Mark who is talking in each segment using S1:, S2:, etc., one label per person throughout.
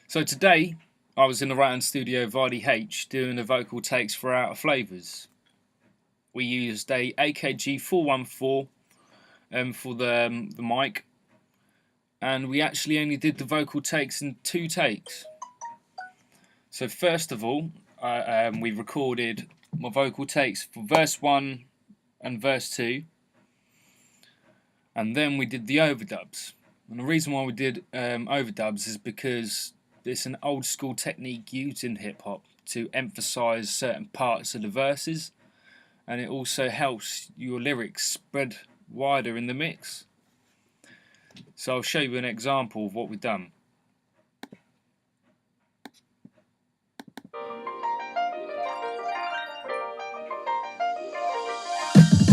S1: So today I was in the writing studio of IDH doing the vocal takes for Out of Flavours. We used a AKG 414 for the mic, and we actually only did the vocal takes in 2 takes. So first of all, we recorded my vocal takes for verse 1 and verse 2, and then we did the overdubs. And the reason why we did overdubs is because it's an old school technique used in hip hop to emphasize certain parts of the verses, and it also helps your lyrics spread wider in the mix. So I'll show you an example of what we've done.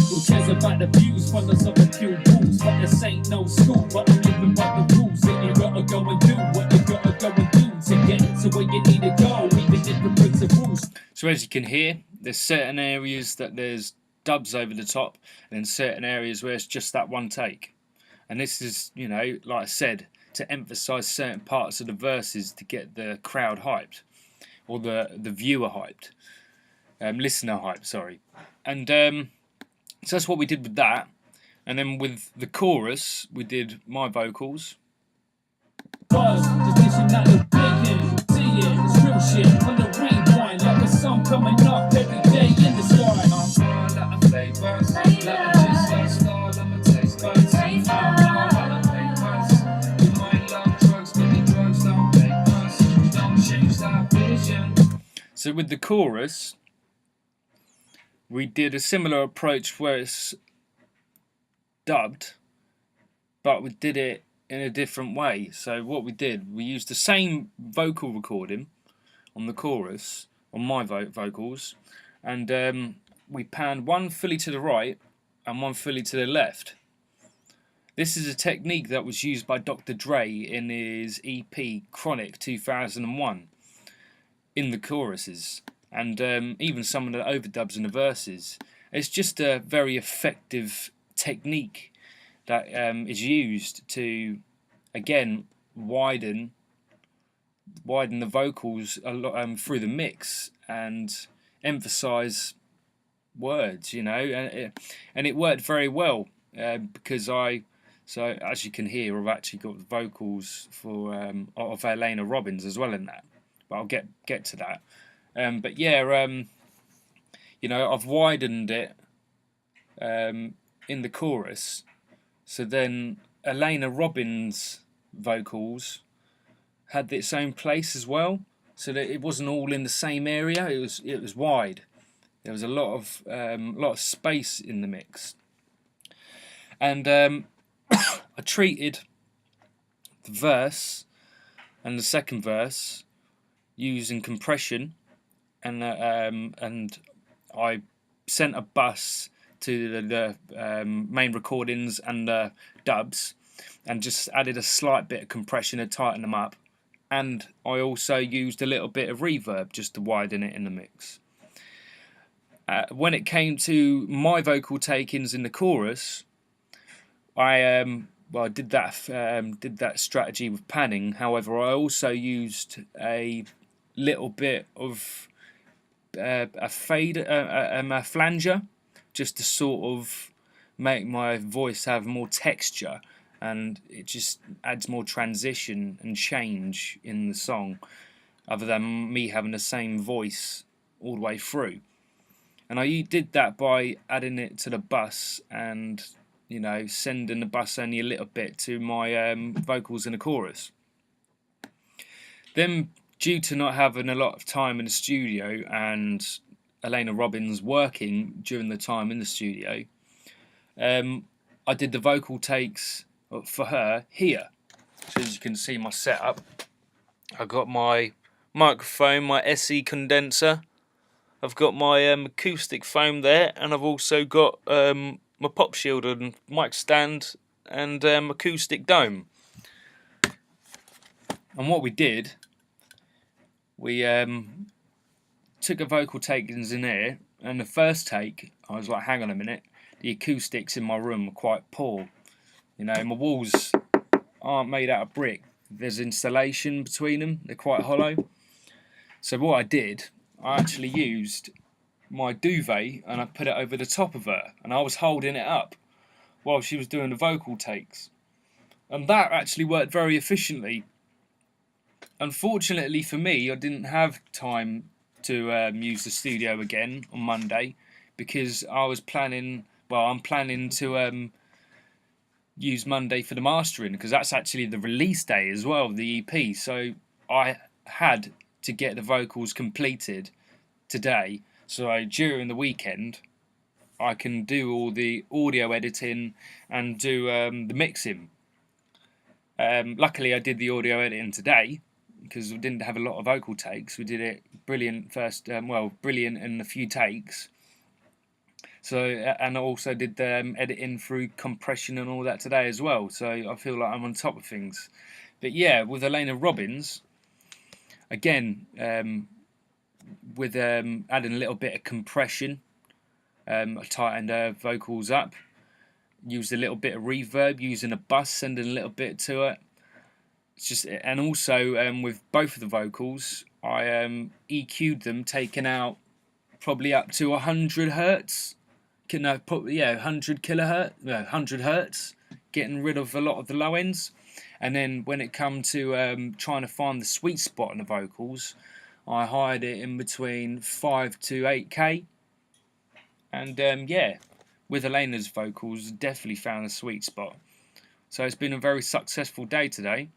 S2: Who cares about the views? Fellas of a few rules, but this ain't no school. But I'm living by the rules, and you gotta go and do what you gotta go and do to get to where you need to go, even if it breaks the rules.
S1: So as you can hear, there's certain areas that there's dubs over the top, and in certain areas where it's just that one take. And this is, you know, like I said, to emphasize certain parts of the verses to get the crowd hyped, or the viewer hyped, listener hyped. Sorry, and so that's what we did with that. And then with the chorus, we did my vocals.
S2: Buzz, just dishing out the bacon. See it, it's real shit. On the rewind, like the sun coming up every day in the sky. I'm like a flavors, like a taste star, I'm a taste buds. I'm like a flavors. You might love drugs, but the drugs don't make us. Don't change that vision.
S1: So with the chorus, we did a similar approach where it's dubbed, but we did it in a different way. So what we did, we used the same vocal recording on the chorus, on my vocals, and we panned one fully to the right and one fully to the left. This is a technique that was used by Dr. Dre in his EP Chronic 2001 in the choruses, and even some of the overdubs in the verses. It's just a very effective technique that is used to, again, widen the vocals a lot through the mix and emphasize words, you know, and it worked very well because so as you can hear, I've actually got the vocals for of Elena Robbins as well in that, but I'll get to that. But yeah, you know, I've widened it in the chorus, so then Elena Robbins' vocals had its own place as well, so that it wasn't all in the same area. It was wide. There was a lot of space in the mix, and I treated the verse and the second verse using compression, and I sent a bus to the main recordings and the dubs, and just added a slight bit of compression to tighten them up, and I also used a little bit of reverb just to widen it in the mix. When it came to my vocal takings in the chorus, I did that strategy with panning. However, I also used a little bit of a flanger, just to sort of make my voice have more texture, and it just adds more transition and change in the song, other than me having the same voice all the way through. And I did that by adding it to the bus, and, you know, sending the bus only a little bit to my vocals in the chorus. Then, due to not having a lot of time in the studio and Elena Robbins working during the time in the studio, I did the vocal takes for her here. So as you can see my setup, I've got my microphone, my SE condenser, I've got my acoustic foam there, and I've also got my pop shield and mic stand and acoustic dome. And what we did, we took a vocal takings in here, and the first take, I was like, hang on a minute, the acoustics in my room are quite poor. You know, my walls aren't made out of brick, there's insulation between them. They're quite hollow. So what I did, I actually used my duvet and I put it over the top of her, and I was holding it up while she was doing the vocal takes, and that actually worked very efficiently. Unfortunately for me, I didn't have time to use the studio again on Monday because I was planning. Well, I'm planning to use Monday for the mastering because that's actually the release day as well of the EP. So I had to get the vocals completed today, so during the weekend I can do all the audio editing and do the mixing. Luckily I did the audio editing today because we didn't have a lot of vocal takes. We did it brilliant first, brilliant in a few takes. So, and I also did the editing through compression and all that today as well. So I feel like I'm on top of things. But yeah, with Elena Robbins, again, with adding a little bit of compression, I tightened her vocals up, used a little bit of reverb, using a bus, sending a little bit to it. It's just, and also with both of the vocals, I EQ'd them, taking out probably up to 100 hertz. No, 100 kilohertz, 100 hertz, getting rid of a lot of the low ends. And then when it come to trying to find the sweet spot in the vocals, I hired it in between 5 to 8K. And yeah, with Elena's vocals, definitely found a sweet spot. So it's been a very successful day today.